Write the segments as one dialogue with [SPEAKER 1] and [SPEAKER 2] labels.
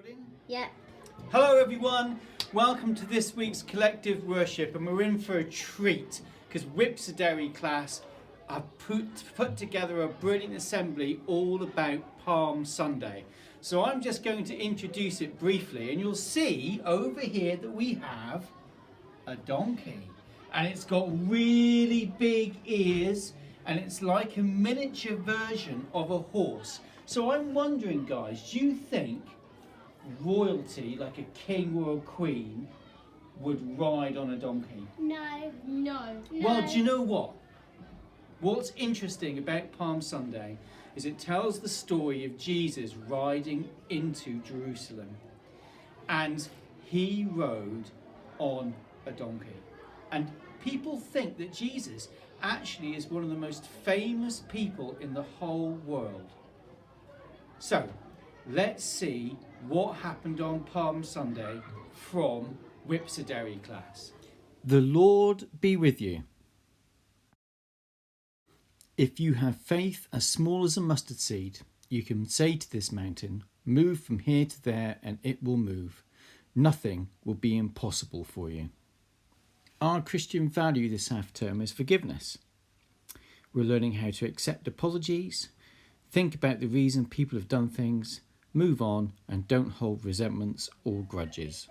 [SPEAKER 1] Recording?
[SPEAKER 2] Yeah.
[SPEAKER 1] Hello everyone, welcome to this week's collective worship, and we're in for a treat because Whipsodary class have put together a brilliant assembly all about Palm Sunday. So I'm just going to introduce it briefly, and you'll see over here that we have a donkey, and it's got really big ears, and it's like a miniature version of a horse. So I'm wondering, guys, do you think royalty, like a king or a queen, would ride on a donkey?
[SPEAKER 2] No.
[SPEAKER 1] Well, do you know what? What's interesting about Palm Sunday is it tells the story of Jesus riding into Jerusalem, and he rode on a donkey. And people think that Jesus actually is one of the most famous people in the whole world. So, let's see what happened on Palm Sunday from Whipsodary class. The Lord be with you. If you have faith as small as a mustard seed, you can say to this mountain, move from here to there, and it will move. Nothing will be impossible for you. Our Christian value this half term is forgiveness. We're learning how to accept apologies, think about the reason people have done things, move on, and don't hold resentments or grudges.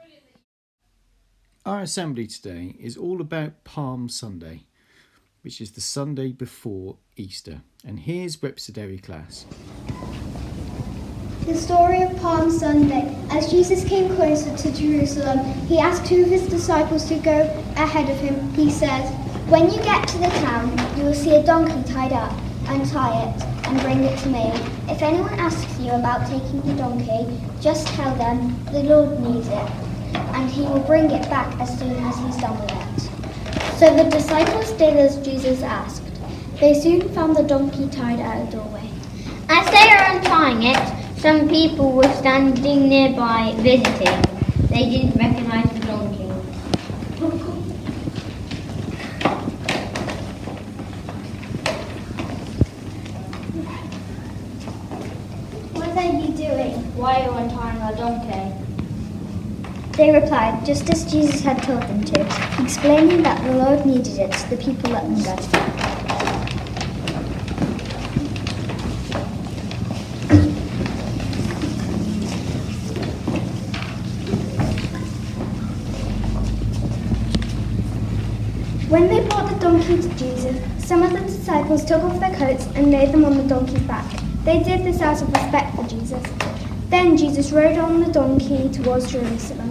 [SPEAKER 1] Our assembly today is all about Palm Sunday, which is the Sunday before Easter. And here's Whipsodary class.
[SPEAKER 3] The story of Palm Sunday. As Jesus came closer to Jerusalem, he asked two of his disciples to go ahead of him. He said, "When you get to the town, you will see a donkey tied up. Untie it and bring it to me. If anyone asks you about taking the donkey, just tell them the Lord needs it, and he will bring it back as soon as he's done with it." So the disciples did as Jesus asked. They soon found the donkey tied at a doorway.
[SPEAKER 2] As they were untying it, some people were standing nearby visiting. They didn't recognize the donkey.
[SPEAKER 3] "What are you doing?"
[SPEAKER 2] Why are you untying our donkey?
[SPEAKER 3] They replied, just as Jesus had told them to, explaining that the Lord needed it, so the people let them go. When they brought the donkey to Jesus, some of the disciples took off their coats and laid them on the donkey's back. They did this out of respect for Jesus. Then Jesus rode on the donkey towards Jerusalem.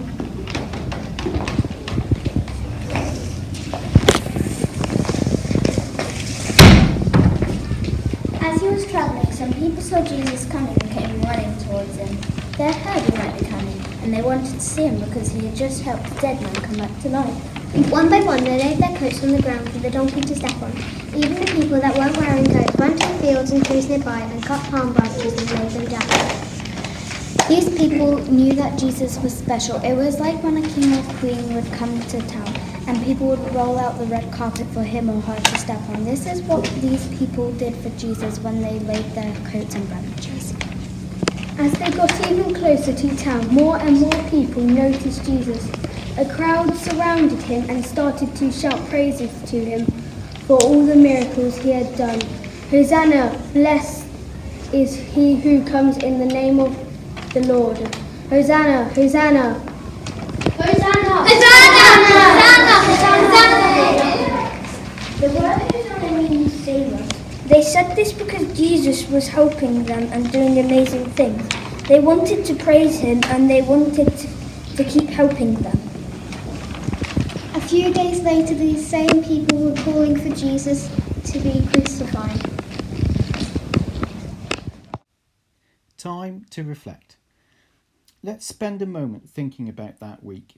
[SPEAKER 3] As he was traveling, some people saw Jesus coming and came running towards him. They heard he might be coming, and they wanted to see him because he had just helped a dead man come back to life. One by one, they laid their coats on the ground for the donkey to step on. Even the people that weren't wearing coats went to the fields and trees nearby and cut palm branches and laid them down. These people knew that Jesus was special. It was like when a king or queen would come to town and people would roll out the red carpet for him or her to step on. This is what these people did for Jesus when they laid their coats and branches. As they got even closer to town, more and more people noticed Jesus. A crowd surrounded him and started to shout praises to him for all the miracles he had done. "Hosanna, blessed is he who comes in the name of the Lord. Hosanna, Hosanna. Hosanna! Hosanna! Hosanna! The word Hosanna means save us. They said this because Jesus was helping them and doing amazing things. They wanted to praise him and they wanted to keep helping them. A few days later, these same people were calling for Jesus to be crucified.
[SPEAKER 1] Time to reflect. Let's spend a moment thinking about that week.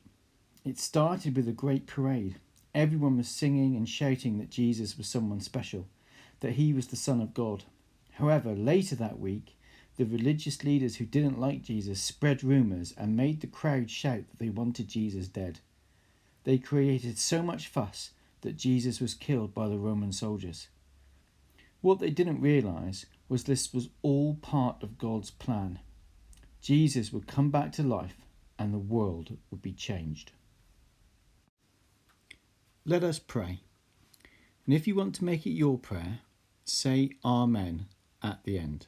[SPEAKER 1] It started with a great parade. Everyone was singing and shouting that Jesus was someone special, that he was the Son of God. However, later that week, the religious leaders who didn't like Jesus spread rumours and made the crowd shout that they wanted Jesus dead. They created so much fuss that Jesus was killed by the Roman soldiers. What they didn't realise was this was all part of God's plan. Jesus would come back to life and the world would be changed. Let us pray. And if you want to make it your prayer, say Amen at the end.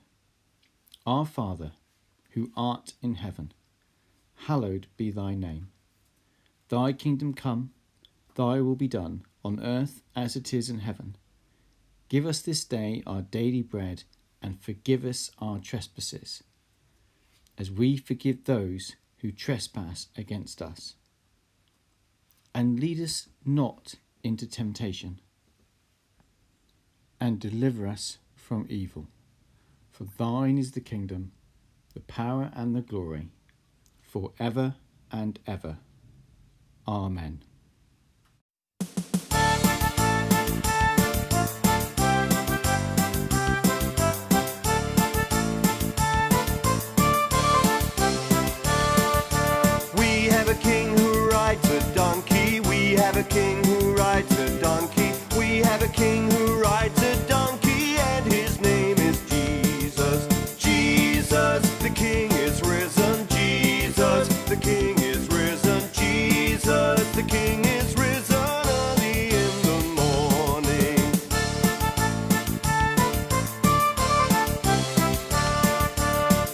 [SPEAKER 1] Our Father, who art in heaven, hallowed be thy name. Thy kingdom come, thy will be done, on earth as it is in heaven. Give us this day our daily bread, and forgive us our trespasses, as we forgive those who trespass against us. And lead us not into temptation, and deliver us from evil. For thine is the kingdom, the power and the glory, for ever and ever. Amen.
[SPEAKER 4] We have a king who rides a donkey. We have a king who rides a donkey. We have a king who rides a donkey, and his name is Jesus. Jesus, the king is risen. Jesus, the king is risen. Jesus, the king is risen early in the morning.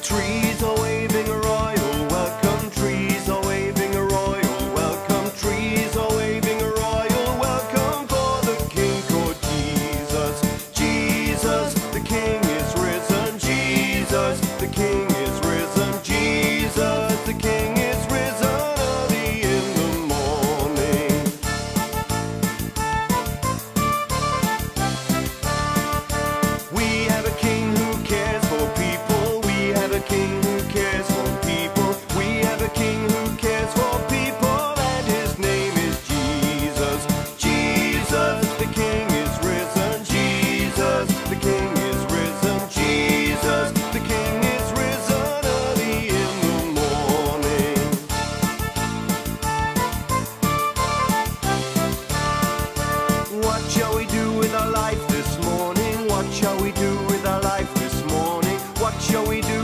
[SPEAKER 4] Trees are waving a royal welcome. Trees are waving a royal welcome. Trees are waving a royal welcome for the king called Jesus. Jesus, the king is risen. Jesus, the king is risen. Jesus, the king is risen early in the morning. We have a king who cares for people. We have a king who cares for people. We have a king who cares for people, and his name is Jesus. Jesus, the king is risen. Jesus, the king is risen. Jesus, the king is risen early in the morning. What shall we do with our life this morning? What shall we do with our life this morning? What shall we do